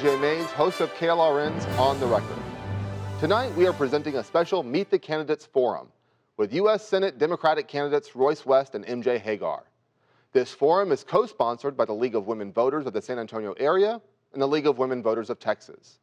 TJ Mays, host of KLRN's On the Record. Tonight, we are presenting a special Meet the Candidates Forum with U.S. Senate Democratic candidates Royce West and MJ Hegar. This forum is co-sponsored by the League of Women Voters of the San Antonio area and the League of Women Voters of Texas.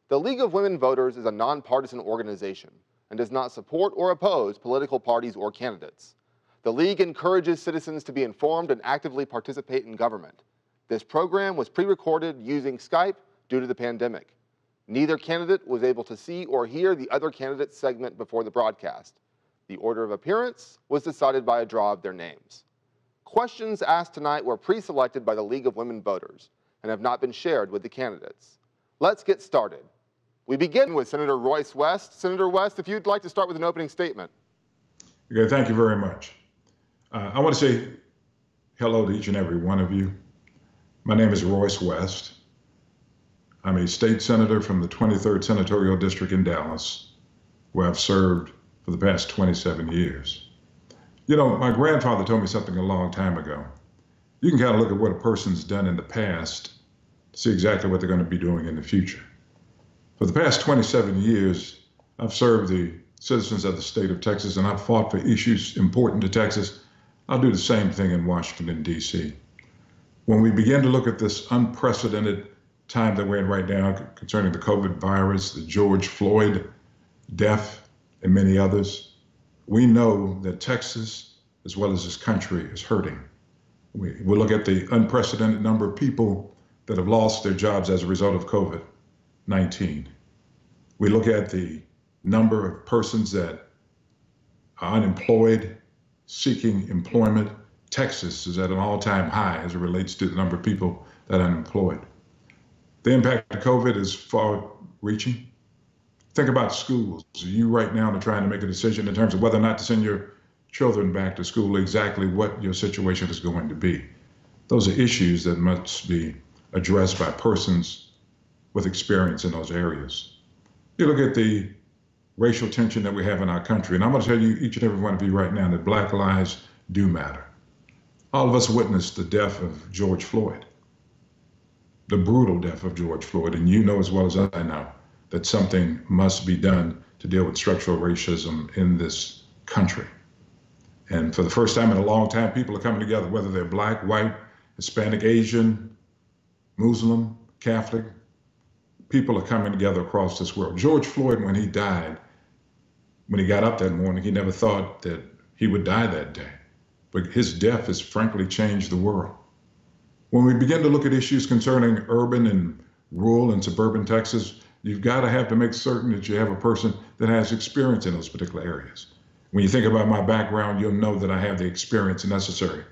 The League of Women Voters is a nonpartisan organization and does not support or oppose political parties or candidates. The League encourages citizens to be informed and actively participate in government. This program was pre-recorded using Skype due to the pandemic. Neither candidate was able to see or hear the other candidate's segment before the broadcast. The order of appearance was decided by a draw of their names. Questions asked tonight were pre-selected by the League of Women Voters and have not been shared with the candidates. Let's get started. We begin with Senator Royce West. Senator West, if you'd like to start with an opening statement. Okay, thank you very much. I want to say hello to each and every one of you. My name is Royce West. I'm a state senator from the 23rd Senatorial District in Dallas, where I've served for the past 27 years. You know, my grandfather told me something a long time ago. You can kind of look at what a person's done in the past to see exactly what they're going to be doing in the future. For the past 27 years, I've served the citizens of the state of Texas, and I've fought for issues important to Texas. I'll do the same thing in Washington, D.C. When we begin to look at this unprecedented time that we're in right now concerning the COVID virus, the George Floyd death, and many others, we know that Texas, as well as this country, is hurting. We look at the unprecedented number of people that have lost their jobs as a result of COVID-19. We look at the number of persons that are unemployed, seeking employment. Texas is at an all-time high as it relates to the number of people that are unemployed. The impact of COVID is far-reaching. Think about schools. You right now are trying to make a decision in terms of whether or not to send your children back to school, exactly what your situation is going to be. Those are issues that must be addressed by persons with experience in those areas. You look at the racial tension that we have in our country, and I'm going to tell you, each and every one of you right now, that Black lives do matter. All of us witnessed the death of George Floyd, the brutal death of George Floyd, and you know as well as I know that something must be done to deal with structural racism in this country. And for the first time in a long time, people are coming together, whether they're Black, white, Hispanic, Asian, Muslim, Catholic. People are coming together across this world. George Floyd, when he died, when he got up that morning, he never thought that he would die that day. But his death has frankly changed the world. When we begin to look at issues concerning urban and rural and suburban Texas, you've got to have to make certain that you have a person that has experience in those particular areas. When you think about my background, you'll know that I have the experience necessary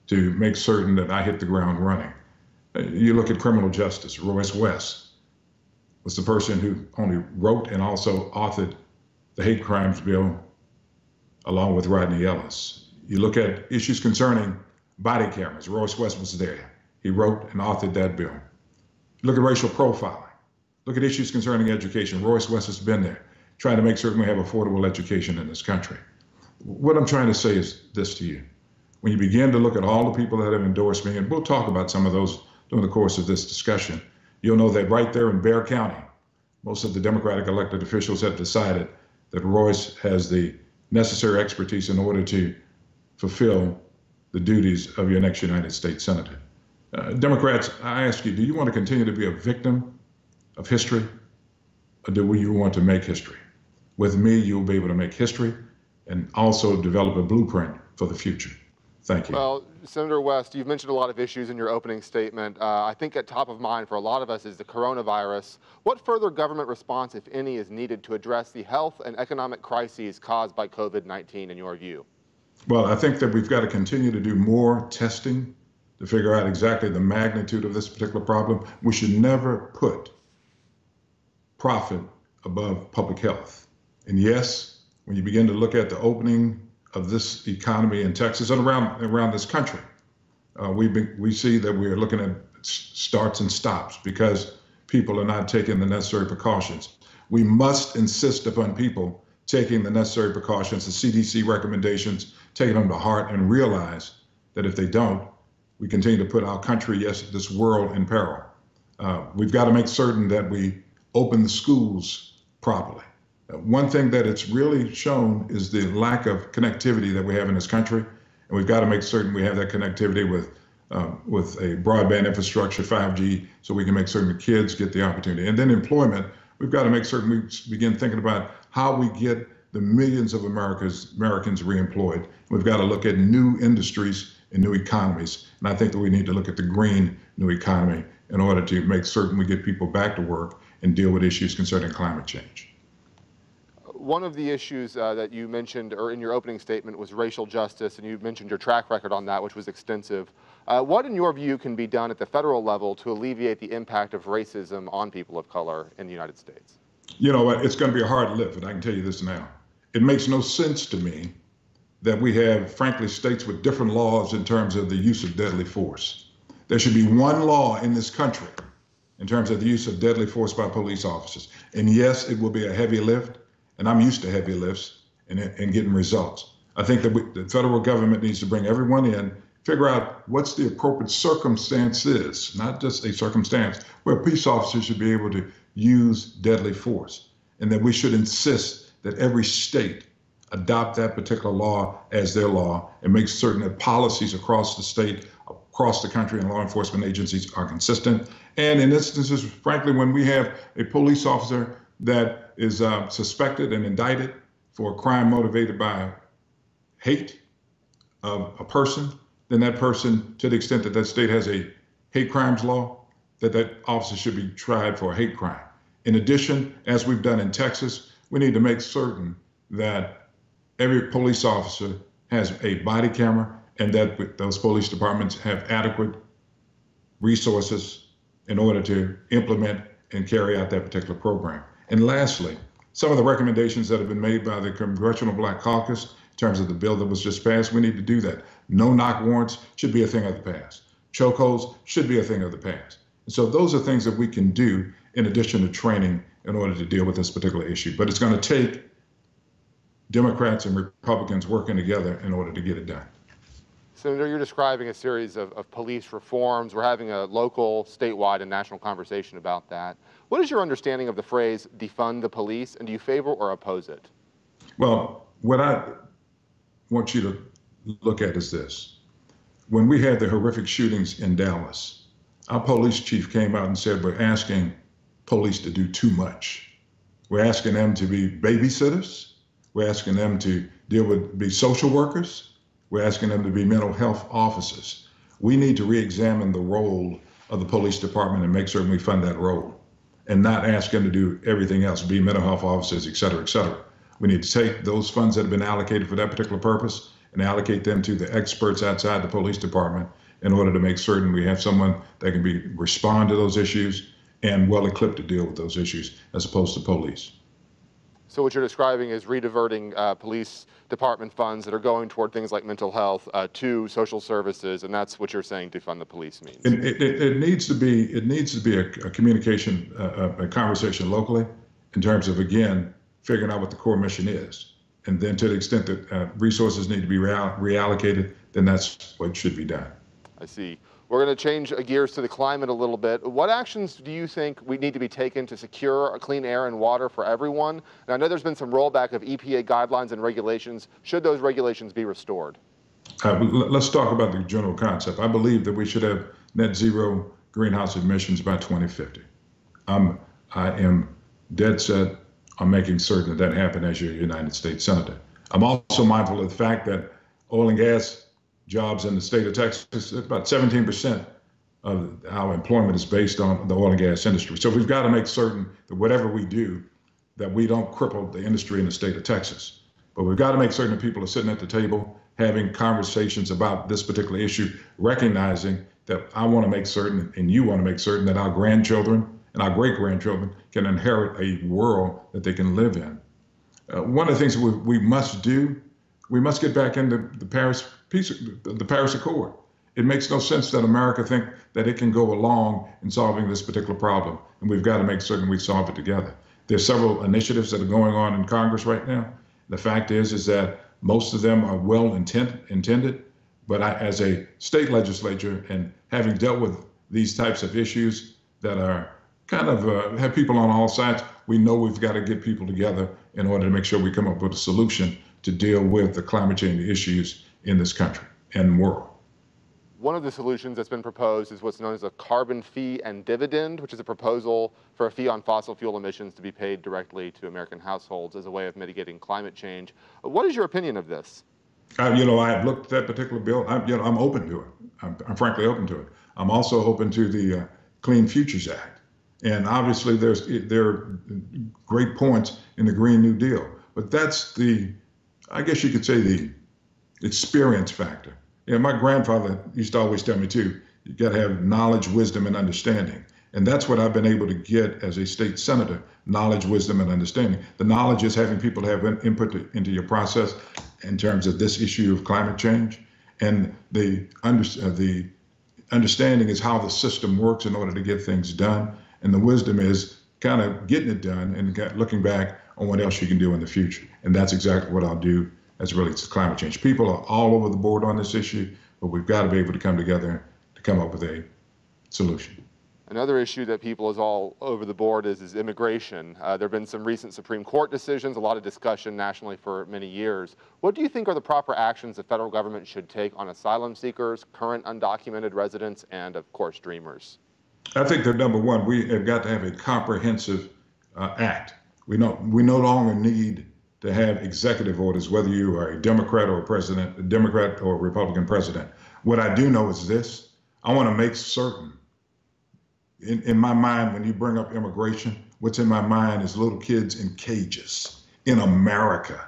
to make certain that I hit the ground running. You look at criminal justice. Royce West was the person who only wrote and also authored the hate crimes bill along with Rodney Ellis. You look at issues concerning body cameras. Royce West was there. He wrote and authored that bill. Look at racial profiling. Look at issues concerning education. Royce West has been there, trying to make certain we have affordable education in this country. What I'm trying to say is this to you. When you begin to look at all the people that have endorsed me, and we'll talk about some of those during the course of this discussion, you'll know that right there in Bexar County, most of the Democratic elected officials have decided that Royce has the necessary expertise in order to fulfill the duties of your next United States Senator. Democrats, I ask you, do you want to continue to be a victim of history, or do you want to make history? With me, you'll be able to make history and also develop a blueprint for the future. Thank you. Well, Senator West, you've mentioned a lot of issues in your opening statement. I think at top of mind for a lot of us is the coronavirus. What further government response, if any, is needed to address the health and economic crises caused by COVID-19 in your view? Well, I think that we've got to continue to do more testing to figure out exactly the magnitude of this particular problem. We should never put profit above public health. And yes, when you begin to look at the opening of this economy in Texas and around this country, we see that we're looking at starts and stops because people are not taking the necessary precautions. We must insist upon people taking the necessary precautions, the CDC recommendations, taking them to heart, and realize that if they don't, we continue to put our country, yes, this world in peril. We've got to make certain that we open the schools properly. One thing that it's really shown is the lack of connectivity that we have in this country, and we've got to make certain we have that connectivity with a broadband infrastructure, 5G, so we can make certain the kids get the opportunity. And then employment, we've got to make certain we begin thinking about how we get the millions of Americans reemployed. We've got to look at new industries and new economies. And I think that we need to look at the green new economy in order to make certain we get people back to work and deal with issues concerning climate change. One of the issues that you mentioned or in your opening statement was racial justice, and you mentioned your track record on that, which was extensive. What, in your view, can be done at the federal level to alleviate the impact of racism on people of color in the United States? You know what? It's going to be a hard lift, and I can tell you this now. It makes no sense to me that we have, frankly, states with different laws in terms of the use of deadly force. There should be one law in this country in terms of the use of deadly force by police officers. And yes, it will be a heavy lift, and I'm used to heavy lifts and getting results. I think that the federal government needs to bring everyone in, figure out what's the appropriate circumstances, not just a circumstance, where police officers should be able to use deadly force, and that we should insist that every state adopt that particular law as their law and make certain that policies across the state, across the country, and law enforcement agencies are consistent. And in instances, frankly, when we have a police officer that is suspected and indicted for a crime motivated by hate of a person, then that person, to the extent that that state has a hate crimes law, that officer should be tried for a hate crime. In addition, as we've done in Texas, we need to make certain that every police officer has a body camera and that those police departments have adequate resources in order to implement and carry out that particular program. And lastly, some of the recommendations that have been made by the Congressional Black Caucus in terms of the bill that was just passed, we need to do that. No-knock warrants should be a thing of the past. Chokeholds should be a thing of the past. And so those are things that we can do in addition to training in order to deal with this particular issue. But it's going to take Democrats and Republicans working together in order to get it done. Senator, you're describing a series of police reforms. We're having a local, statewide, and national conversation about that. What is your understanding of the phrase defund the police, and do you favor or oppose it? Well, what I want you to look at is this. When we had the horrific shootings in Dallas, our police chief came out and said, we're asking police to do too much. We're asking them to be babysitters. We're asking them to be social workers. We're asking them to be mental health officers. We need to re-examine the role of the police department and make certain we fund that role and not ask them to do everything else, be mental health officers, et cetera, et cetera. We need to take those funds that have been allocated for that particular purpose and allocate them to the experts outside the police department in order to make certain we have someone that can respond to those issues and well-equipped to deal with those issues as opposed to police. So what you're describing is rediverting police department funds that are going toward things like mental health to social services, and that's what you're saying defund the police means. It needs to be a communication, a conversation locally in terms of, again, figuring out what the core mission is. And then to the extent that resources need to be reallocated, then that's what should be done. I see. We're going to change gears to the climate a little bit. What actions do you think we need to be taken to secure clean air and water for everyone? And I know there's been some rollback of EPA guidelines and regulations. Should those regulations be restored? Let's talk about the general concept. I believe that we should have net zero greenhouse emissions by 2050. I am dead set on making certain that happens as your United States Senator. I'm also mindful of the fact that oil and gas jobs in the state of Texas, about 17% of our employment is based on the oil and gas industry. So we've got to make certain that whatever we do, that we don't cripple the industry in the state of Texas. But we've got to make certain that people are sitting at the table having conversations about this particular issue, recognizing that I want to make certain, and you want to make certain, that our grandchildren and our great-grandchildren can inherit a world that they can live in. One of the things we must do, we must get back into the Paris Accord. It makes no sense that America think that it can go along in solving this particular problem, and we've got to make certain we solve it together. There's several initiatives that are going on in Congress right now. The fact is that most of them are well intended, but as a state legislature and having dealt with these types of issues that are kind of have people on all sides. We know we've got to get people together in order to make sure we come up with a solution to deal with the climate change issues in this country and world. One of the solutions that's been proposed is what's known as a carbon fee and dividend, which is a proposal for a fee on fossil fuel emissions to be paid directly to American households as a way of mitigating climate change. What is your opinion of this? You know, I've looked at that particular bill. I'm open to it. I'm frankly open to it. I'm also open to the Clean Futures Act. And obviously there are great points in the Green New Deal, but that's I guess you could say the experience factor. Yeah, my grandfather used to always tell me too, you got to have knowledge, wisdom, and understanding. And that's what I've been able to get as a state senator, knowledge, wisdom, and understanding. The knowledge is having people have input into your process in terms of this issue of climate change. And the understanding is how the system works in order to get things done. And the wisdom is kind of getting it done and looking back on what else you can do in the future. And that's exactly what I'll do as it relates to climate change. People are all over the board on this issue, but we've got to be able to come together to come up with a solution. Another issue that people is all over the board is immigration. There have been some recent Supreme Court decisions, a lot of discussion nationally for many years. What do you think are the proper actions the federal government should take on asylum seekers, current undocumented residents, and of course, dreamers? I think that number one, we have got to have a comprehensive act. We no longer need to have executive orders, whether you are a Democrat or a Democrat or a Republican president. What I do know is this: I want to make certain. In my mind, when you bring up immigration, what's in my mind is little kids in cages in America.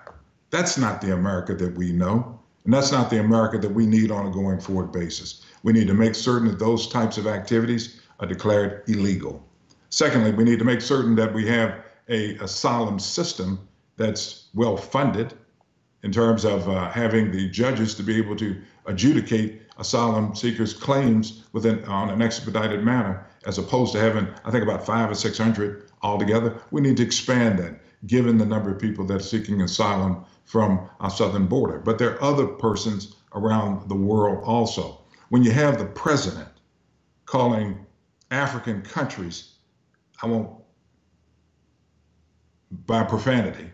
That's not the America that we know, and that's not the America that we need on a going forward basis. We need to make certain that those types of activities are declared illegal. Secondly, we need to make certain that we have an asylum system that's well funded in terms of having the judges to be able to adjudicate asylum seekers' claims on an expedited manner, as opposed to having, I think, about 500 or 600 altogether. We need to expand that, given the number of people that are seeking asylum from our southern border. But there are other persons around the world also. When you have the president calling African countries, by profanity,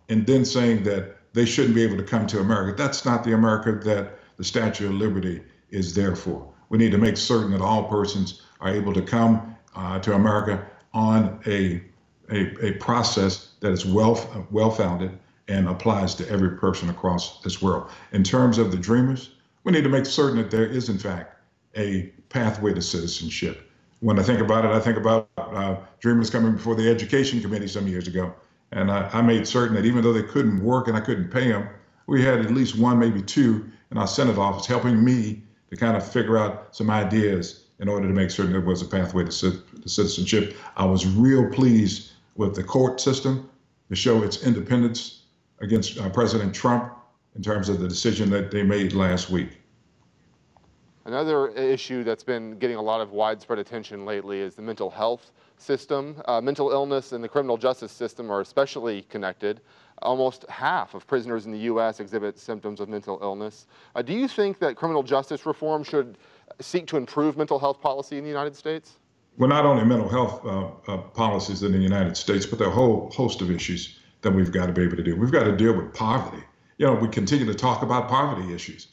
and then saying that they shouldn't be able to come to America, that's not the America that the Statue of Liberty is there for. We need to make certain that all persons are able to come to America on a process that is well-founded and applies to every person across this world. In terms of the dreamers, we need to make certain that there is, in fact, a pathway to citizenship. When I think about it, I think about dreamers coming before the Education Committee some years ago. And I made certain that even though they couldn't work and I couldn't pay them, we had at least one, maybe two in our Senate office helping me to kind of figure out some ideas in order to make certain there was a pathway to citizenship. I was real pleased with the court system to show its independence against President Trump in terms of the decision that they made last week. Another issue that's been getting a lot of widespread attention lately is the mental health system. Mental illness and the criminal justice system are especially connected. Almost half of prisoners in the U.S. exhibit symptoms of mental illness. Do you think that criminal justice reform should seek to improve mental health policy in the United States? Well, not only mental health policies in the United States, but there are a whole host of issues that we've got to be able to do. We've got to deal with poverty. You know, we continue to talk about poverty issues,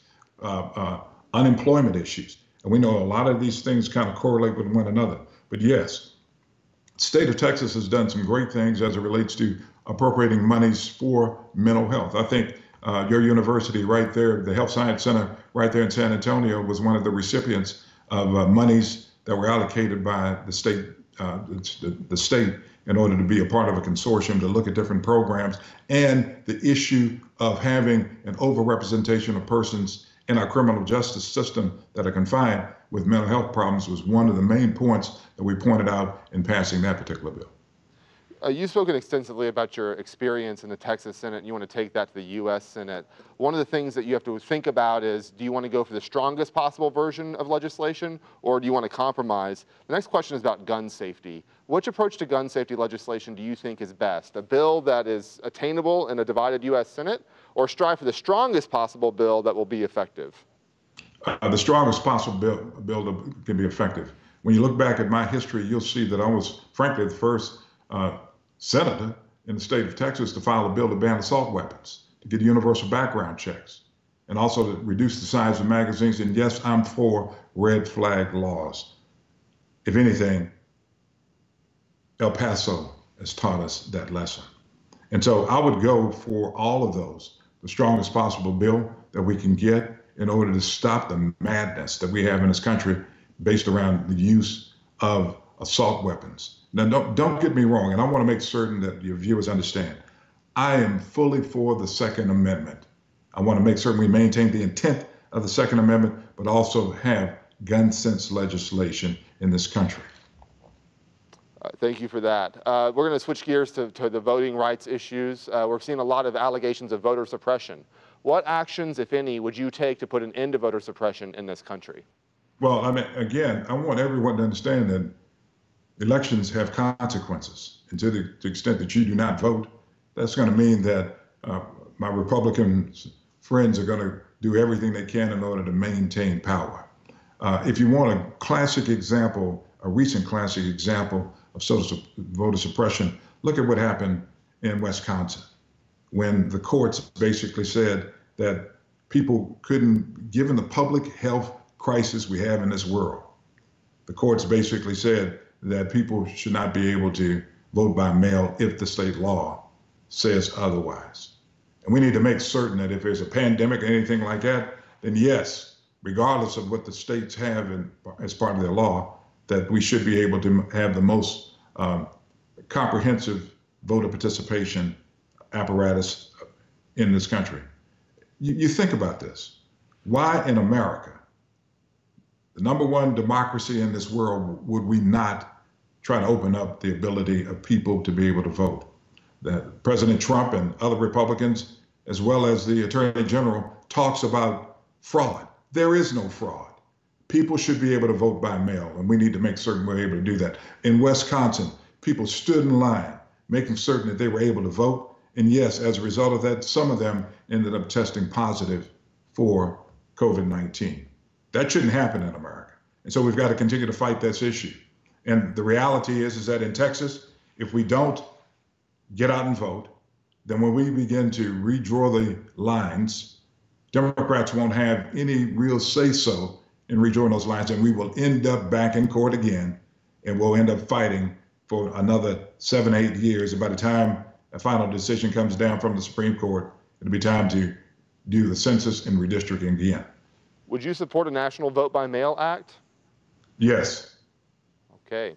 unemployment issues. And we know a lot of these things kind of correlate with one another. But yes, the state of Texas has done some great things as it relates to appropriating monies for mental health. I think your university right there, the Health Science Center right there in San Antonio, was one of the recipients of monies that were allocated by the state, in order to be a part of a consortium to look at different programs. And the issue of having an overrepresentation of persons in our criminal justice system that are confined with mental health problems was one of the main points that we pointed out in passing that particular bill. You've spoken extensively about your experience in the Texas Senate, and you want to take that to the U.S. Senate. One of the things that you have to think about is, do you want to go for the strongest possible version of legislation, or do you want to compromise? The next question is about gun safety. Which approach to gun safety legislation do you think is best? A bill that is attainable in a divided U.S. Senate, or strive for the strongest possible bill that will be effective? The strongest possible bill that can be effective. When you look back at my history, you'll see that I was, frankly, the first senator in the state of Texas to file a bill to ban assault weapons, to get universal background checks, and also to reduce the size of magazines. And yes, I'm for red flag laws. If anything, El Paso has taught us that lesson. And so I would go for all of those, the strongest possible bill that we can get in order to stop the madness that we have in this country based around the use of assault weapons. Now, don't get me wrong, and I want to make certain that your viewers understand. I am fully for the Second Amendment. I want to make certain we maintain the intent of the Second Amendment, but also have gun sense legislation in this country. Thank you for that. We're going to switch gears to the voting rights issues. We're seeing a lot of allegations of voter suppression. What actions, if any, would you take to put an end to voter suppression in this country? Well, I mean, again, I want everyone to understand that elections have consequences. And to the extent that you do not vote, that's going to mean that my Republican friends are going to do everything they can in order to maintain power. If you want a classic example, a recent classic example of voter suppression, look at what happened in Wisconsin when the courts basically said that people couldn't, given the public health crisis we have in this world, the courts basically said that people should not be able to vote by mail if the state law says otherwise. And we need to make certain that if there's a pandemic or anything like that, then yes, regardless of what the states have as part of their law, that we should be able to have the most comprehensive voter participation apparatus in this country. You think about this. Why in America, the #1 democracy in this world, would we not try to open up the ability of people to be able to vote? That President Trump and other Republicans, as well as the Attorney General, talks about fraud. There is no fraud. People should be able to vote by mail, and we need to make certain we're able to do that. In Wisconsin, people stood in line, making certain that they were able to vote. And yes, as a result of that, some of them ended up testing positive for COVID-19. That shouldn't happen in America. And so we've got to continue to fight this issue. And the reality is that in Texas, if we don't get out and vote, then when we begin to redraw the lines, Democrats won't have any real say-so in redrawing those lines, and we will end up back in court again, and we'll end up fighting for another 7, 8 years. And by the time a final decision comes down from the Supreme Court, it'll be time to do the census and redistricting again. Would you support a national vote by mail act? Yes. Okay.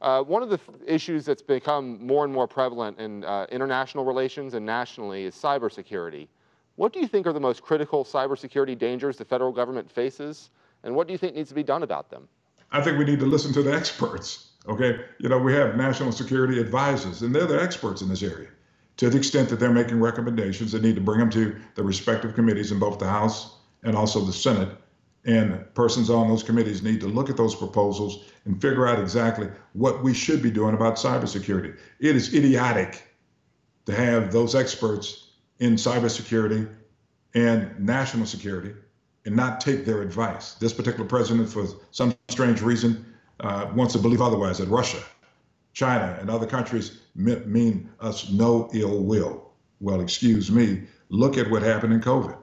One of the issues that's become more and more prevalent in international relations and nationally is cybersecurity. What do you think are the most critical cybersecurity dangers the federal government faces, and what do you think needs to be done about them? I think we need to listen to the experts, okay? You know, we have national security advisors, and they're the experts in this area. To the extent that they're making recommendations, they need to bring them to the respective committees in both the House and also the Senate. And persons on those committees need to look at those proposals and figure out exactly what we should be doing about cybersecurity. It is idiotic to have those experts in cybersecurity and national security and not take their advice. This particular president, for some strange reason, wants to believe otherwise, that Russia, China, and other countries mean us no ill will. Well, excuse me, look at what happened in COVID.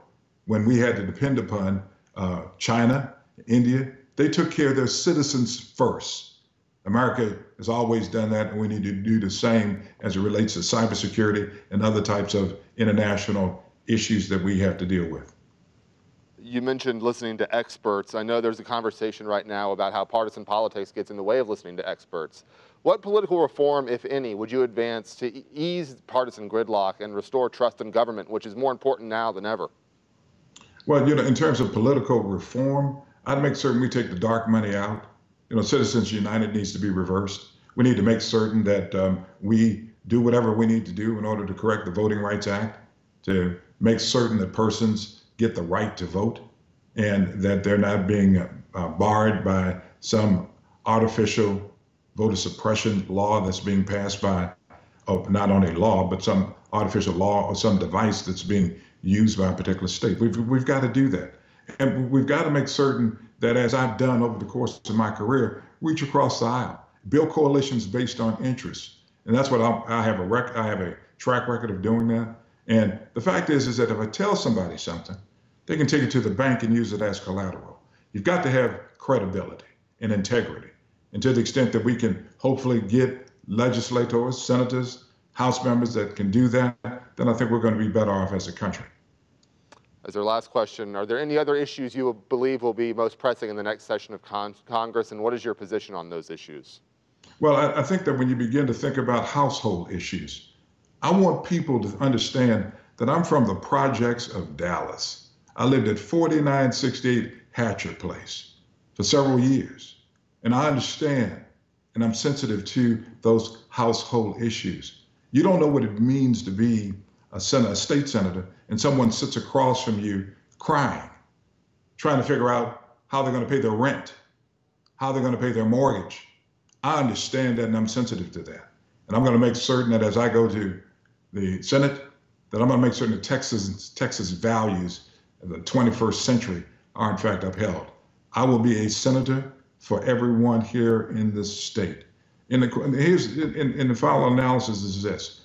When we had to depend upon China, India, they took care of their citizens first. America has always done that, and we need to do the same as it relates to cybersecurity and other types of international issues that we have to deal with. You mentioned listening to experts. I know there's a conversation right now about how partisan politics gets in the way of listening to experts. What political reform, if any, would you advance to ease partisan gridlock and restore trust in government, which is more important now than ever? Well, you know, in terms of political reform, I'd make certain we take the dark money out. You know, Citizens United needs to be reversed. We need to make certain that we do whatever we need to do in order to correct the Voting Rights Act, to make certain that persons get the right to vote and that they're not being barred by some artificial voter suppression law that's being passed by, not only law, but some artificial law or some device that's being used by a particular state. We've got to do that. And we've got to make certain that, as I've done over the course of my career, reach across the aisle, build coalitions based on interests. And that's what I have a track record of doing that. And the fact is that if I tell somebody something, they can take it to the bank and use it as collateral. You've got to have credibility and integrity. And to the extent that we can hopefully get legislators, senators, House members that can do that, then I think we're going to be better off as a country. As our last question, are there any other issues you believe will be most pressing in the next session of Congress, and what is your position on those issues? Well, I think that when you begin to think about household issues, I want people to understand that I'm from the projects of Dallas. I lived at 4968 Hatcher Place for several years, and I understand, and I'm sensitive to those household issues. You don't know what it means to be a state senator, and someone sits across from you crying, trying to figure out how they're going to pay their rent, how they're going to pay their mortgage. I understand that, and I'm sensitive to that. And I'm going to make certain that as I go to the Senate, that I'm going to make certain that Texas values of the 21st century are in fact upheld. I will be a senator for everyone here in this state. In the final analysis is this: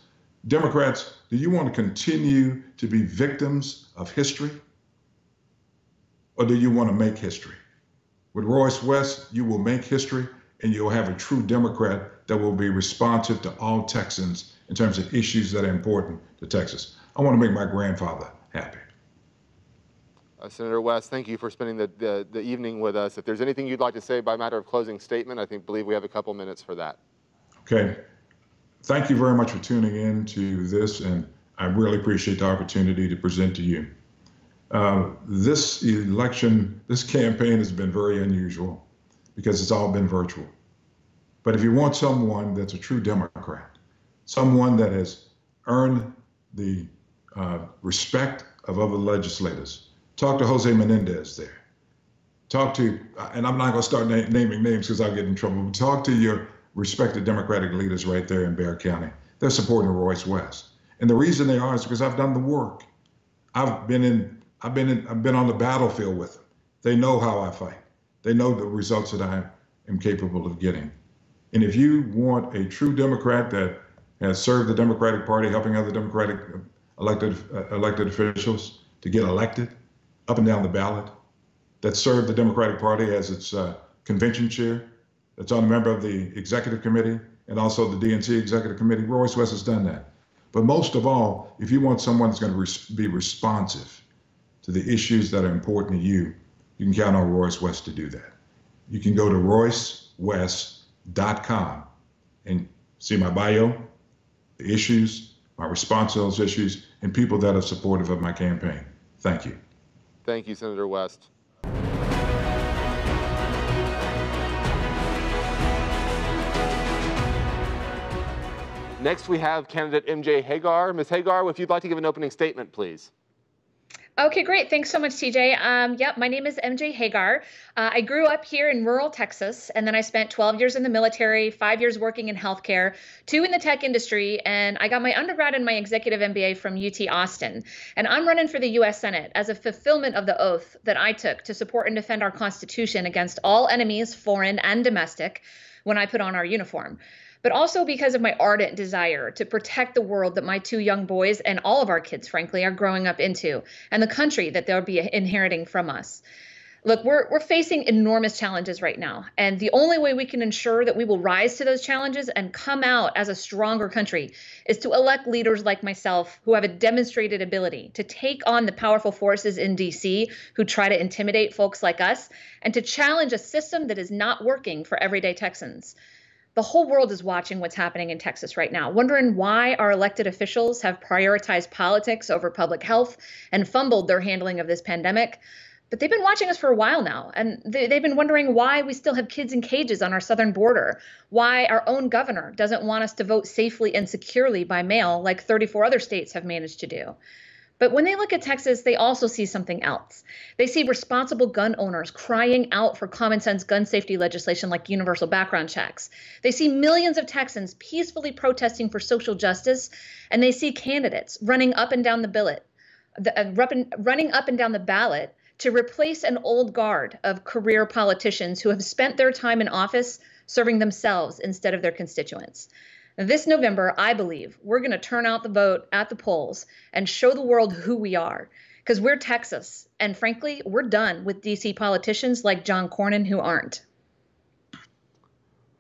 Democrats, do you want to continue to be victims of history, or do you want to make history? With Royce West, you will make history, and you'll have a true Democrat that will be responsive to all Texans in terms of issues that are important to Texas. I want to make my grandfather happy. Senator West, thank you for spending the evening with us. If there's anything you'd like to say by matter of closing statement, I believe we have a couple minutes for that. Okay. Thank you very much for tuning in to this, and I really appreciate the opportunity to present to you. This campaign has been very unusual because it's all been virtual. But if you want someone that's a true Democrat, someone that has earned the respect of other legislators, talk to Jose Menendez there. Talk to, and I'm not going to start naming names because I'll get in trouble, but talk to your respected Democratic leaders right there in Bexar County. They're supporting Royce West. And the reason they are is because I've done the work. I've been on the battlefield with them. They know how I fight. They know the results that I am capable of getting. And if you want a true Democrat that has served the Democratic Party, helping other Democratic elected officials to get elected up and down the ballot, that served the Democratic Party as its convention chair, that's on a member of the executive committee and also the DNC executive committee, Royce West has done that. But most of all, if you want someone that's going to be responsive to the issues that are important to you, you can count on Royce West to do that. You can go to roycewest.com and see my bio, the issues, my response to those issues, and people that are supportive of my campaign. Thank you. Thank you, Senator West. Next, we have candidate MJ Hegar. Ms. Hegar, if you'd like to give an opening statement, please. Okay, great. Thanks so much, TJ. Yep, my name is MJ Hegar. I grew up here in rural Texas, and then I spent 12 years in the military, 5 years working in healthcare, 2 in the tech industry, and I got my undergrad and my executive MBA from UT Austin. And I'm running for the U.S. Senate as a fulfillment of the oath that I took to support and defend our Constitution against all enemies, foreign and domestic, when I put on our uniform. But also because of my ardent desire to protect the world that my 2 young boys and all of our kids, frankly, are growing up into, and the country that they'll be inheriting from us. Look, we're facing enormous challenges right now, and the only way we can ensure that we will rise to those challenges and come out as a stronger country is to elect leaders like myself who have a demonstrated ability to take on the powerful forces in D.C. who try to intimidate folks like us, and to challenge a system that is not working for everyday Texans. The whole world is watching what's happening in Texas right now, wondering why our elected officials have prioritized politics over public health and fumbled their handling of this pandemic. But they've been watching us for a while now, and they've been wondering why we still have kids in cages on our southern border, why our own governor doesn't want us to vote safely and securely by mail like 34 other states have managed to do. But when they look at Texas, they also see something else. They see responsible gun owners crying out for common sense gun safety legislation like universal background checks. They see millions of Texans peacefully protesting for social justice, and they see candidates running up and down the ballot to replace an old guard of career politicians who have spent their time in office serving themselves instead of their constituents. This November, I believe, we're going to turn out the vote at the polls and show the world who we are, because we're Texas. And frankly, we're done with DC politicians like John Cornyn who aren't.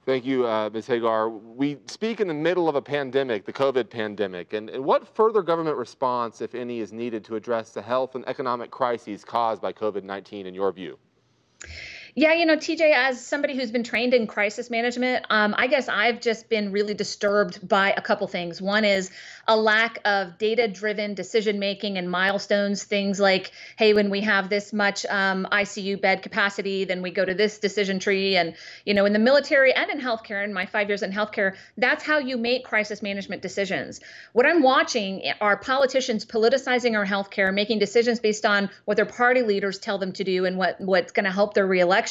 Thank you, Ms. Hegar. We speak in the middle of a pandemic, the COVID pandemic, and what further government response, if any, is needed to address the health and economic crises caused by COVID-19 in your view? Yeah, TJ, as somebody who's been trained in crisis management, I guess I've just been really disturbed by a couple things. One is a lack of data-driven decision-making and milestones, things like, hey, when we have this much ICU bed capacity, then we go to this decision tree. And, in the military and in healthcare, in my 5 years in healthcare, that's how you make crisis management decisions. What I'm watching are politicians politicizing our healthcare, making decisions based on what their party leaders tell them to do and what's going to help their reelection.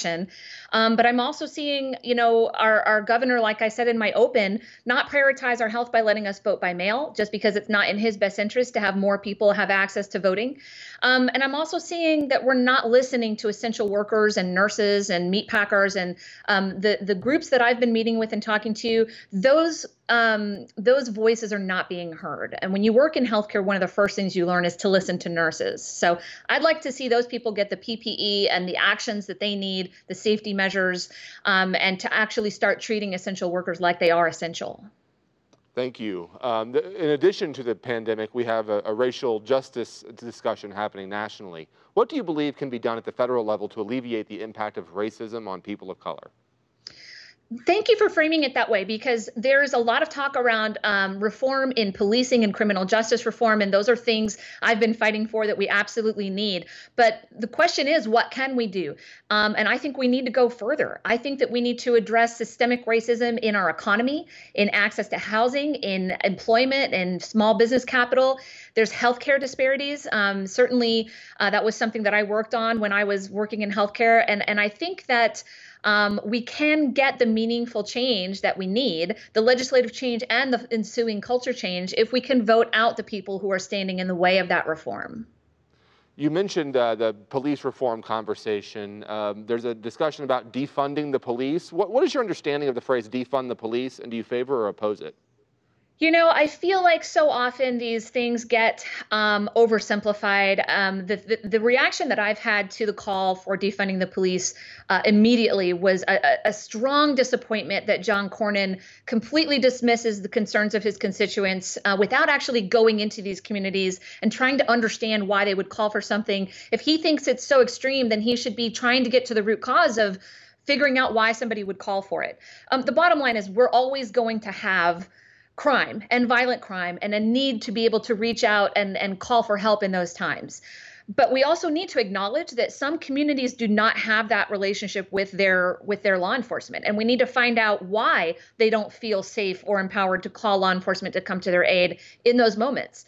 But I'm also seeing, our governor, like I said in my open, not prioritize our health by letting us vote by mail, just because it's not in his best interest to have more people have access to voting. And I'm also seeing that we're not listening to essential workers and nurses and meat packers and the groups that I've been meeting with and talking to. Those voices are not being heard. And when you work in healthcare, one of the first things you learn is to listen to nurses. So I'd like to see those people get the PPE and the actions that they need, the safety measures, and to actually start treating essential workers like they are essential. Thank you. In addition to the pandemic, we have a racial justice discussion happening nationally. What do you believe can be done at the federal level to alleviate the impact of racism on people of color? Thank you for framing it that way, because there's a lot of talk around reform in policing and criminal justice reform, and those are things I've been fighting for that we absolutely need. But the question is, what can we do? And I think we need to go further. I think that we need to address systemic racism in our economy, in access to housing, in employment, and small business capital. There's healthcare disparities. Certainly, that was something that I worked on when I was working in healthcare, and I think that we can get the meaningful change that we need, the legislative change and the ensuing culture change, if we can vote out the people who are standing in the way of that reform. You mentioned the police reform conversation. There's a discussion about defunding the police. What is your understanding of the phrase defund the police, and do you favor or oppose it? I feel like so often these things get oversimplified. The reaction that I've had to the call for defunding the police immediately was a strong disappointment that John Cornyn completely dismisses the concerns of his constituents without actually going into these communities and trying to understand why they would call for something. If he thinks it's so extreme, then he should be trying to get to the root cause of figuring out why somebody would call for it. The bottom line is we're always going to have crime and violent crime and a need to be able to reach out and call for help in those times. But we also need to acknowledge that some communities do not have that relationship with their law enforcement. And we need to find out why they don't feel safe or empowered to call law enforcement to come to their aid in those moments.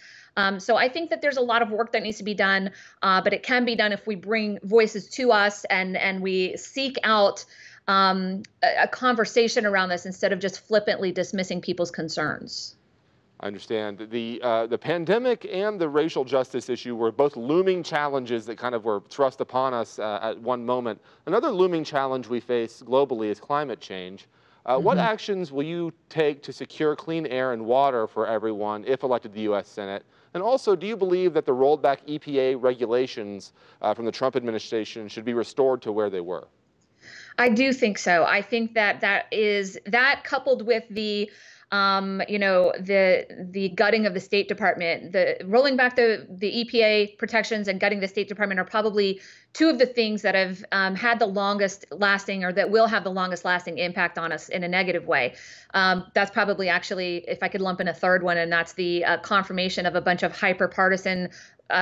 So I think that there's a lot of work that needs to be done, but it can be done if we bring voices to us and we seek out a conversation around this instead of just flippantly dismissing people's concerns. I understand. The pandemic and the racial justice issue were both looming challenges that kind of were thrust upon us at one moment. Another looming challenge we face globally is climate change. What actions will you take to secure clean air and water for everyone if elected to the U.S. Senate? And also, do you believe that the rolled back EPA regulations from the Trump administration should be restored to where they were? I do think so. I think that coupled with the the gutting of the State Department, the rolling back the EPA protections and gutting the State Department are probably two of the things that have had the longest lasting, or that will have the longest lasting impact on us in a negative way. That's probably actually, if I could lump in a third one, and that's the confirmation of a bunch of hyper-partisan,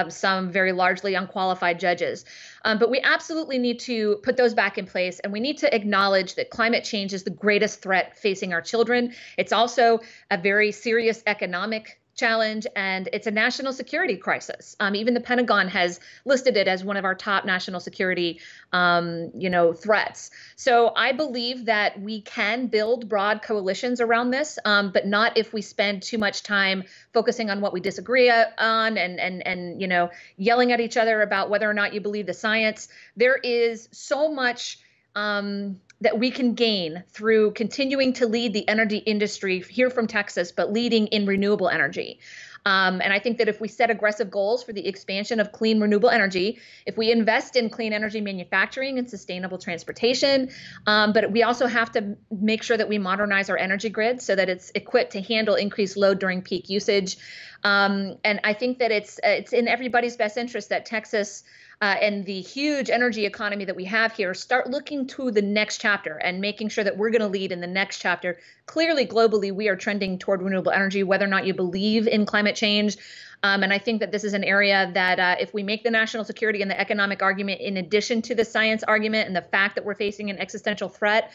some very largely unqualified judges. But we absolutely need to put those back in place, and we need to acknowledge that climate change is the greatest threat facing our children. It's also a very serious economic challenge, and it's a national security crisis. Even the Pentagon has listed it as one of our top national security, threats. So I believe that we can build broad coalitions around this, but not if we spend too much time focusing on what we disagree on and yelling at each other about whether or not you believe the science. There is so much that we can gain through continuing to lead the energy industry here from Texas, but leading in renewable energy. And I think that if we set aggressive goals for the expansion of clean renewable energy, if we invest in clean energy manufacturing and sustainable transportation, but we also have to make sure that we modernize our energy grid so that it's equipped to handle increased load during peak usage. And I think that it's in everybody's best interest that Texas and the huge energy economy that we have here start looking to the next chapter and making sure that we're going to lead in the next chapter. Clearly, globally, we are trending toward renewable energy, whether or not you believe in climate change. And I think that this is an area that if we make the national security and the economic argument in addition to the science argument and the fact that we're facing an existential threat,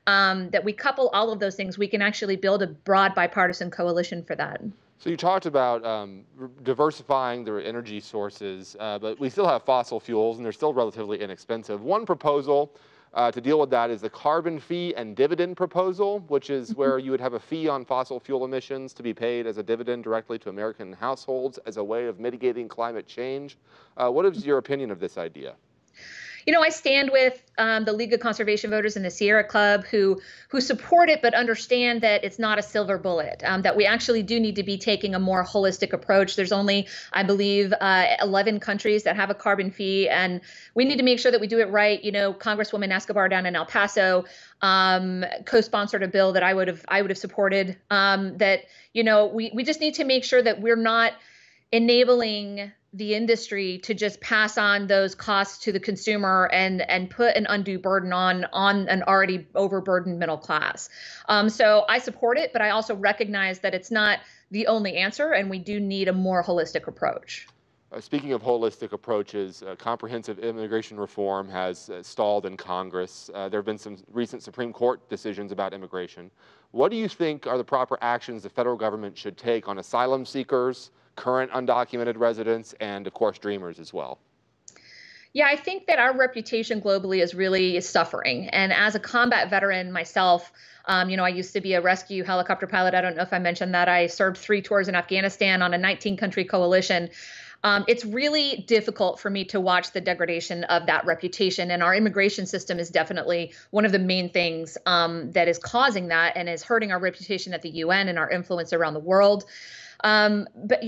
that we couple all of those things, we can actually build a broad bipartisan coalition for that. So you talked about diversifying their energy sources, but we still have fossil fuels, and they're still relatively inexpensive. One proposal to deal with that is the carbon fee and dividend proposal, which is where you would have a fee on fossil fuel emissions to be paid as a dividend directly to American households as a way of mitigating climate change. What is your opinion of this idea? I stand with the League of Conservation Voters and the Sierra Club who support it, but understand that it's not a silver bullet, that we actually do need to be taking a more holistic approach. There's only, I believe, 11 countries that have a carbon fee, and we need to make sure that we do it right. Congresswoman Escobar down in El Paso co-sponsored a bill that I would have supported, we just need to make sure that we're not enabling the industry to just pass on those costs to the consumer and put an undue burden on an already overburdened middle class. So I support it, but I also recognize that it's not the only answer, and we do need a more holistic approach. Speaking of holistic approaches, comprehensive immigration reform has stalled in Congress. There have been some recent Supreme Court decisions about immigration. What do you think are the proper actions the federal government should take on asylum seekers, current undocumented residents, and of course dreamers as well? Yeah, I think that our reputation globally is really suffering. And as a combat veteran myself, I used to be a rescue helicopter pilot. I don't know if I mentioned that. I served 3 tours in Afghanistan on a 19-country coalition. It's really difficult for me to watch the degradation of that reputation. And our immigration system is definitely one of the main things that is causing that and is hurting our reputation at the UN and our influence around the world. But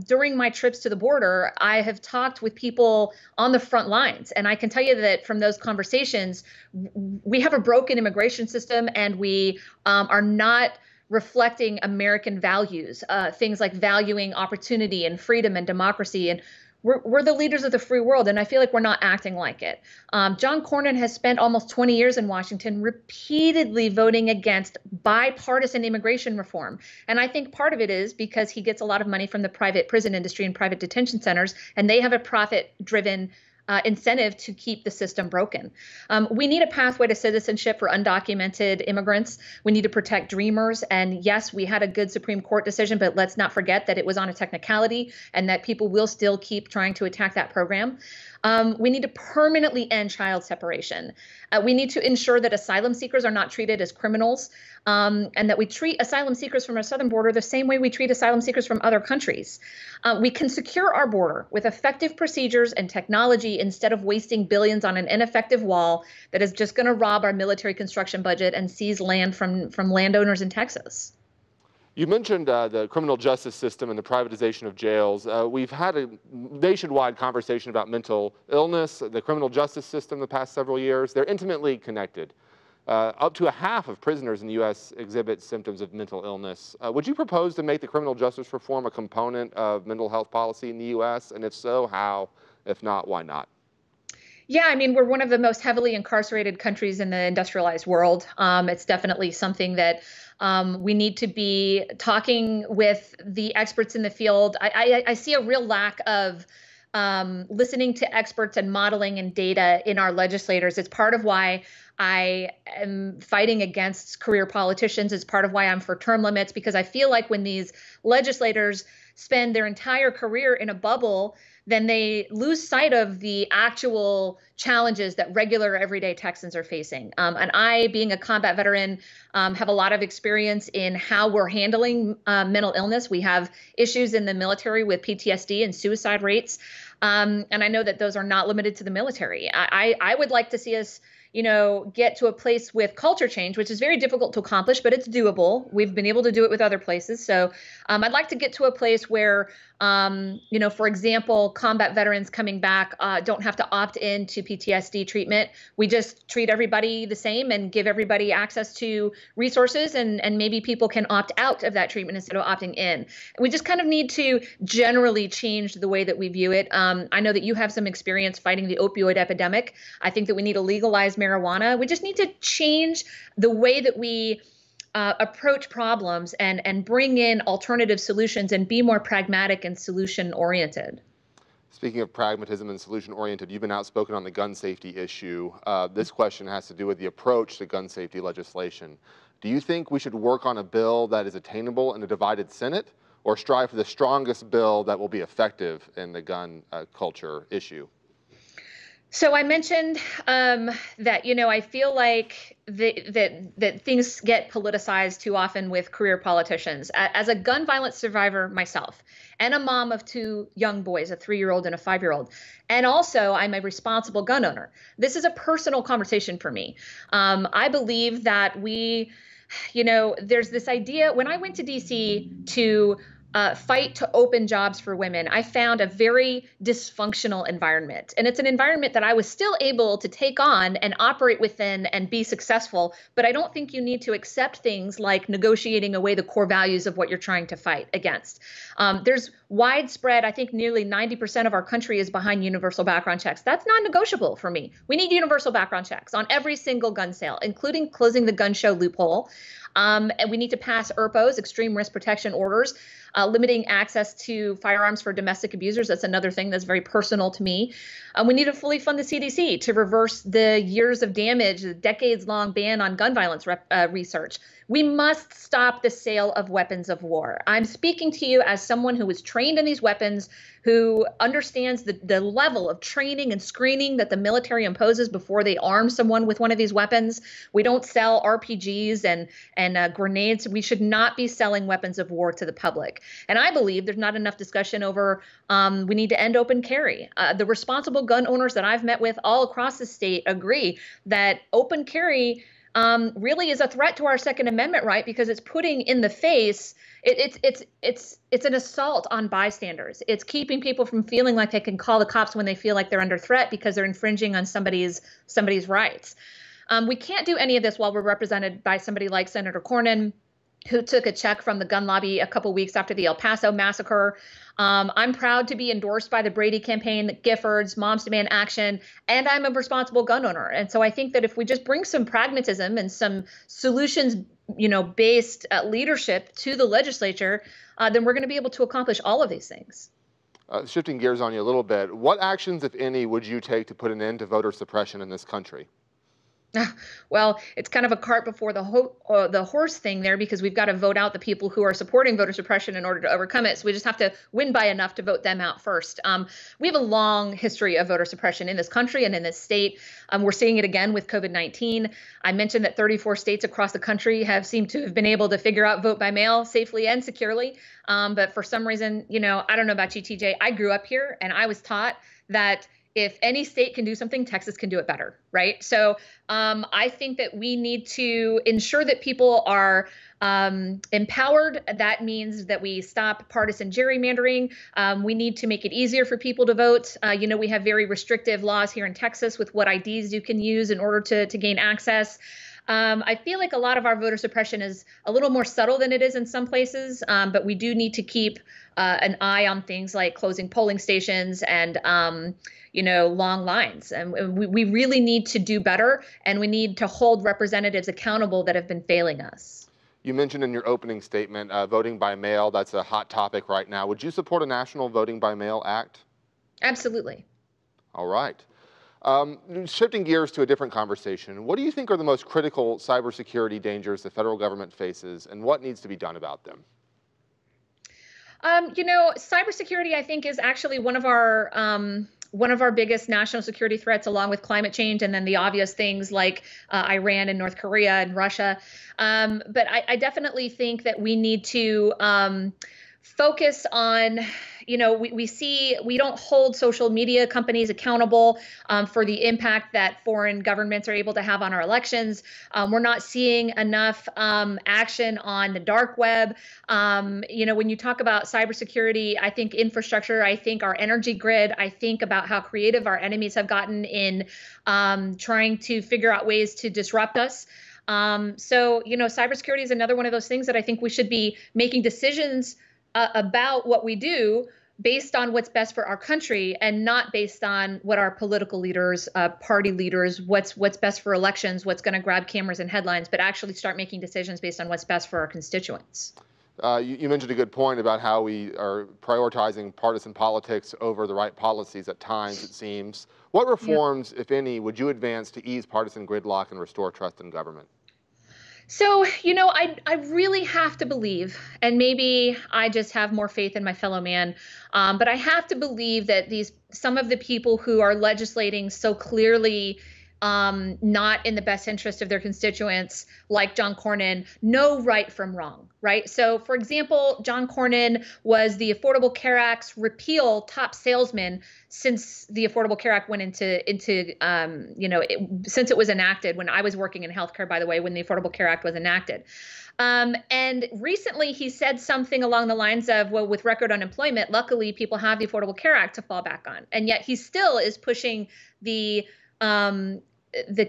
during my trips to the border, I have talked with people on the front lines, and I can tell you that from those conversations, we have a broken immigration system, and we are not reflecting American values, things like valuing opportunity and freedom and democracy. And we're the leaders of the free world, and I feel like we're not acting like it. John Cornyn has spent almost 20 years in Washington repeatedly voting against bipartisan immigration reform. And I think part of it is because he gets a lot of money from the private prison industry and private detention centers, and they have a profit-driven incentive to keep the system broken. We need a pathway to citizenship for undocumented immigrants. We need to protect dreamers. And yes, we had a good Supreme Court decision, but let's not forget that it was on a technicality and that people will still keep trying to attack that program. We need to permanently end child separation. We need to ensure that asylum seekers are not treated as criminals, and that we treat asylum seekers from our southern border the same way we treat asylum seekers from other countries. We can secure our border with effective procedures and technology instead of wasting billions on an ineffective wall that is just going to rob our military construction budget and seize land from landowners in Texas. You mentioned the criminal justice system and the privatization of jails. We've had a nationwide conversation about mental illness, the criminal justice system the past several years. They're intimately connected. Up to a half of prisoners in the U.S. exhibit symptoms of mental illness. Would you propose to make the criminal justice reform a component of mental health policy in the U.S.? And if so, how? If not, why not? Yeah, I mean, we're one of the most heavily incarcerated countries in the industrialized world. It's definitely something that we need to be talking with the experts in the field. I see a real lack of listening to experts and modeling and data in our legislators. It's part of why I am fighting against career politicians. It's part of why I'm for term limits, because I feel like when these legislators spend their entire career in a bubble, then they lose sight of the actual challenges that regular everyday Texans are facing. And I, being a combat veteran, have a lot of experience in how we're handling mental illness. We have issues in the military with PTSD and suicide rates. And I know that those are not limited to the military. I would like to see us, get to a place with culture change, which is very difficult to accomplish, but it's doable. We've been able to do it with other places. So I'd like to get to a place where, for example, combat veterans coming back don't have to opt in to PTSD treatment. We just treat everybody the same and give everybody access to resources, and maybe people can opt out of that treatment instead of opting in. We just kind of need to generally change the way that we view it. I know that you have some experience fighting the opioid epidemic. I think that we need to legalize marijuana. We just need to change the way that we approach problems and bring in alternative solutions and be more pragmatic and solution oriented. Speaking of pragmatism and solution oriented, you've been outspoken on the gun safety issue. This question has to do with the approach to gun safety legislation. Do you think we should work on a bill that is attainable in a divided Senate, or strive for the strongest bill that will be effective in the gun culture issue? So I mentioned that, I feel like that things get politicized too often with career politicians. As a gun violence survivor myself, and a mom of two young boys, a 3-year-old and a 5-year-old, and also I'm a responsible gun owner. This is a personal conversation for me. I believe that there's this idea. When I went to DC to fight to open jobs for women, I found a very dysfunctional environment. And it's an environment that I was still able to take on and operate within and be successful. But I don't think you need to accept things like negotiating away the core values of what you're trying to fight against. There's widespread, I think nearly 90% of our country is behind universal background checks. That's non-negotiable for me. We need universal background checks on every single gun sale, including closing the gun show loophole. And we need to pass ERPOs, extreme risk protection orders, limiting access to firearms for domestic abusers. That's another thing that's very personal to me. We need to fully fund the CDC to reverse the years of damage, the decades-long ban on gun violence research. We must stop the sale of weapons of war. I'm speaking to you as someone who was trained in these weapons, who understands the level of training and screening that the military imposes before they arm someone with one of these weapons. We don't sell RPGs and grenades. We should not be selling weapons of war to the public. And I believe there's not enough discussion over we need to end open carry. The responsible gun owners that I've met with all across the state agree that open carry really is a threat to our Second Amendment right, because it's putting in the face, it's an assault on bystanders. It's keeping people from feeling like they can call the cops when they feel like they're under threat because they're infringing on somebody's rights. We can't do any of this while we're represented by somebody like Senator Cornyn, who took a check from the gun lobby a couple weeks after the El Paso massacre. I'm proud to be endorsed by the Brady campaign, the Giffords, Moms Demand Action, and I'm a responsible gun owner. And so I think that if we just bring some pragmatism and some solutions, based leadership to the legislature, then we're going to be able to accomplish all of these things. Shifting gears on you a little bit, what actions, if any, would you take to put an end to voter suppression in this country? Well, it's kind of a cart before the horse thing there, because we've got to vote out the people who are supporting voter suppression in order to overcome it. So we just have to win by enough to vote them out first. We have a long history of voter suppression in this country and in this state. We're seeing it again with COVID-19. I mentioned that 34 states across the country have seemed to have been able to figure out vote by mail safely and securely. But for some reason, I don't know about you, TJ, I grew up here and I was taught that if any state can do something, Texas can do it better, right? So I think that we need to ensure that people are empowered. That means that we stop partisan gerrymandering. We need to make it easier for people to vote. We have very restrictive laws here in Texas with what IDs you can use in order to gain access. I feel like a lot of our voter suppression is a little more subtle than it is in some places, but we do need to keep an eye on things like closing polling stations and long lines. And we really need to do better, and we need to hold representatives accountable that have been failing us. You mentioned in your opening statement voting by mail. That's a hot topic right now. Would you support a national voting by mail act? Absolutely. All right. Shifting gears to a different conversation, what do you think are the most critical cybersecurity dangers the federal government faces, and what needs to be done about them? Cybersecurity, I think, is actually one of our biggest national security threats, along with climate change, and then the obvious things like Iran and North Korea and Russia. But I definitely think that we need to focus on, we don't hold social media companies accountable for the impact that foreign governments are able to have on our elections. We're not seeing enough action on the dark web. When you talk about cybersecurity, I think infrastructure, I think our energy grid, I think about how creative our enemies have gotten in trying to figure out ways to disrupt us. Cybersecurity is another one of those things that I think we should be making decisions about what we do based on what's best for our country, and not based on what our political leaders, party leaders, what's best for elections, what's going to grab cameras and headlines, but actually start making decisions based on what's best for our constituents. You mentioned a good point about how we are prioritizing partisan politics over the right policies at times, it seems. What reforms, if any, would you advance to ease partisan gridlock and restore trust in government? So, I really have to believe, and maybe I just have more faith in my fellow man, but I have to believe that some of the people who are legislating so clearly not in the best interest of their constituents, like John Cornyn, know right from wrong, right? So, for example, John Cornyn was the Affordable Care Act's repeal top salesman since the Affordable Care Act went since it was enacted. When I was working in healthcare, by the way, when the Affordable Care Act was enacted. And recently he said something along the lines of, well, with record unemployment, luckily people have the Affordable Care Act to fall back on. And yet he still is pushing the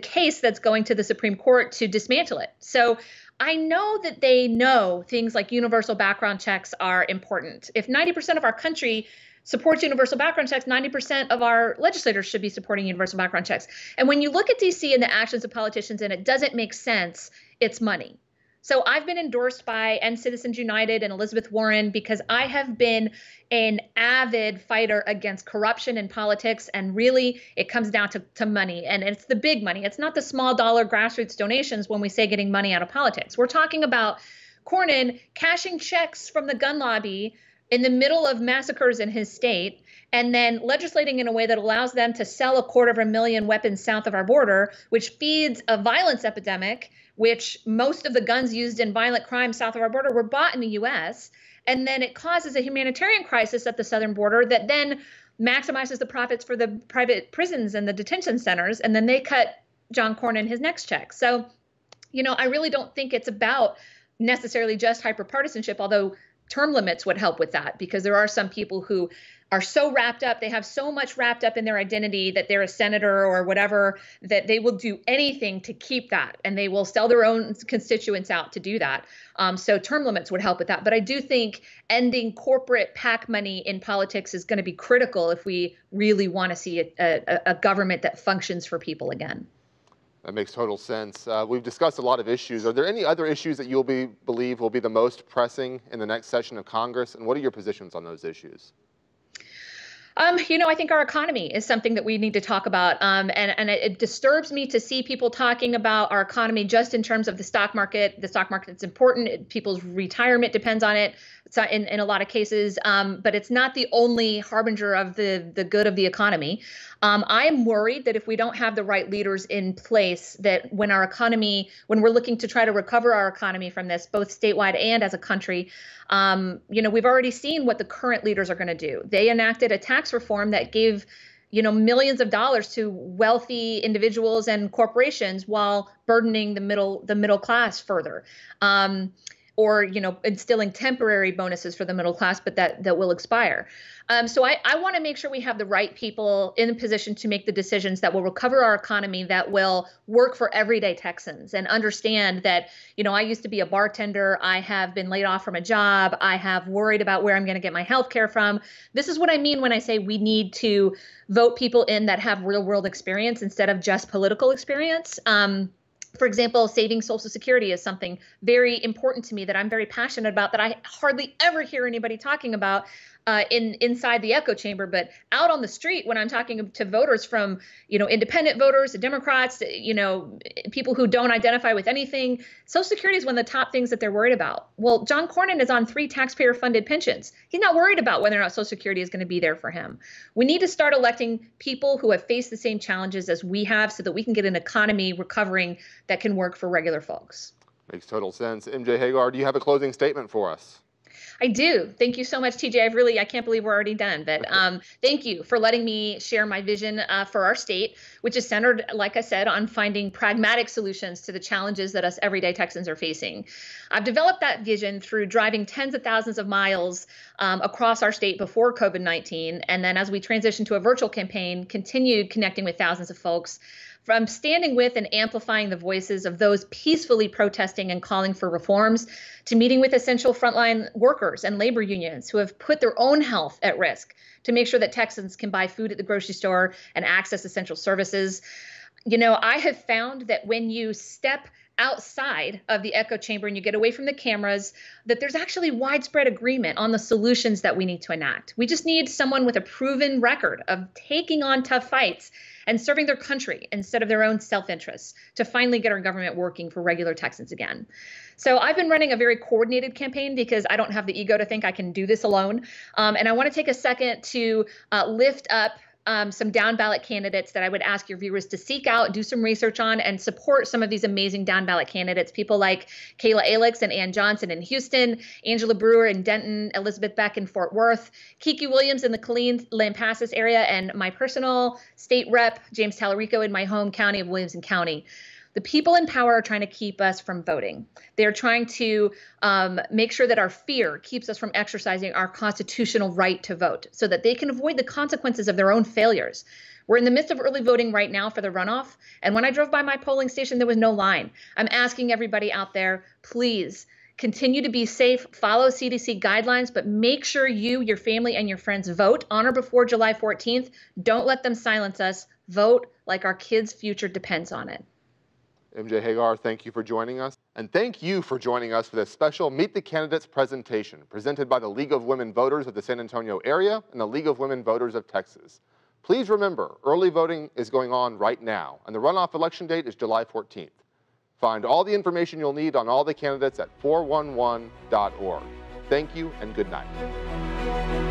case that's going to the Supreme Court to dismantle it. So I know that they know things like universal background checks are important. If 90% of our country supports universal background checks, 90% of our legislators should be supporting universal background checks. And when you look at DC and the actions of politicians and it doesn't make sense, it's money. So I've been endorsed by End Citizens United and Elizabeth Warren because I have been an avid fighter against corruption in politics. And really, it comes down to money. And it's the big money. It's not the small dollar grassroots donations when we say getting money out of politics. We're talking about Cornyn cashing checks from the gun lobby in the middle of massacres in his state, and then legislating in a way that allows them to sell 250,000 weapons south of our border, which feeds a violence epidemic, which most of the guns used in violent crime south of our border were bought in the U.S. And then it causes a humanitarian crisis at the southern border that then maximizes the profits for the private prisons and the detention centers. And then they cut John Cornyn his next check. So, I really don't think it's about necessarily just hyperpartisanship, although term limits would help with that, because there are some people who are so wrapped up, they have so much wrapped up in their identity that they're a senator or whatever, that they will do anything to keep that, and they will sell their own constituents out to do that. So term limits would help with that. But I do think ending corporate PAC money in politics is going to be critical if we really want to see a government that functions for people again. That makes total sense. We've discussed a lot of issues. Are there any other issues that believe will be the most pressing in the next session of Congress? And what are your positions on those issues? I think our economy is something that we need to talk about. And it disturbs me to see people talking about our economy just in terms of the stock market. The stock market is important. People's retirement depends on it. It's in a lot of cases, but it's not the only harbinger of the good of the economy. I'm worried that if we don't have the right leaders in place, that when we're looking to try to recover our economy from this, both statewide and as a country, we've already seen what the current leaders are going to do. They enacted a tax reform that gave millions of dollars to wealthy individuals and corporations while burdening the middle class further. Or instilling temporary bonuses for the middle class, but that will expire. So I want to make sure we have the right people in a position to make the decisions that will recover our economy, that will work for everyday Texans, and understand that, I used to be a bartender. I have been laid off from a job. I have worried about where I'm going to get my health care from. This is what I mean when I say we need to vote people in that have real world experience instead of just political experience. For example, saving Social Security is something very important to me that I'm very passionate about, that I hardly ever hear anybody talking about. inside the echo chamber, but out on the street when I'm talking to voters from, independent voters, Democrats, people who don't identify with anything, Social Security is one of the top things that they're worried about. Well, John Cornyn is on 3 taxpayer-funded pensions. He's not worried about whether or not Social Security is going to be there for him. We need to start electing people who have faced the same challenges as we have so that we can get an economy recovering that can work for regular folks. Makes total sense. MJ Hegar, do you have a closing statement for us? I do. Thank you so much, TJ. I can't believe we're already done, but thank you for letting me share my vision for our state, which is centered, like I said, on finding pragmatic solutions to the challenges that us everyday Texans are facing. I've developed that vision through driving tens of thousands of miles across our state before COVID-19. And then as we transitioned to a virtual campaign, continued connecting with thousands of folks, from standing with and amplifying the voices of those peacefully protesting and calling for reforms, to meeting with essential frontline workers and labor unions who have put their own health at risk to make sure that Texans can buy food at the grocery store and access essential services. I have found that when you step outside of the echo chamber and you get away from the cameras, that there's actually widespread agreement on the solutions that we need to enact. We just need someone with a proven record of taking on tough fights and serving their country instead of their own self-interest to finally get our government working for regular Texans again. So I've been running a very coordinated campaign because I don't have the ego to think I can do this alone. And I want to take a second to lift up some down ballot candidates that I would ask your viewers to seek out, do some research on, and support some of these amazing down ballot candidates. People like Kayla Alex and Ann Johnson in Houston, Angela Brewer in Denton, Elizabeth Beck in Fort Worth, Kiki Williams in the Killeen-Lampasas area, and my personal state rep, James Tallarico, in my home county of Williamson County. The people in power are trying to keep us from voting. They're trying to make sure that our fear keeps us from exercising our constitutional right to vote so that they can avoid the consequences of their own failures. We're in the midst of early voting right now for the runoff. And when I drove by my polling station, there was no line. I'm asking everybody out there, please continue to be safe, follow CDC guidelines, but make sure you, your family, and your friends vote on or before July 14th. Don't let them silence us. Vote like our kids' future depends on it. MJ Hegar, thank you for joining us. And thank you for joining us for this special Meet the Candidates presentation presented by the League of Women Voters of the San Antonio area and the League of Women Voters of Texas. Please remember, early voting is going on right now, and the runoff election date is July 14th. Find all the information you'll need on all the candidates at 411.org. Thank you and good night.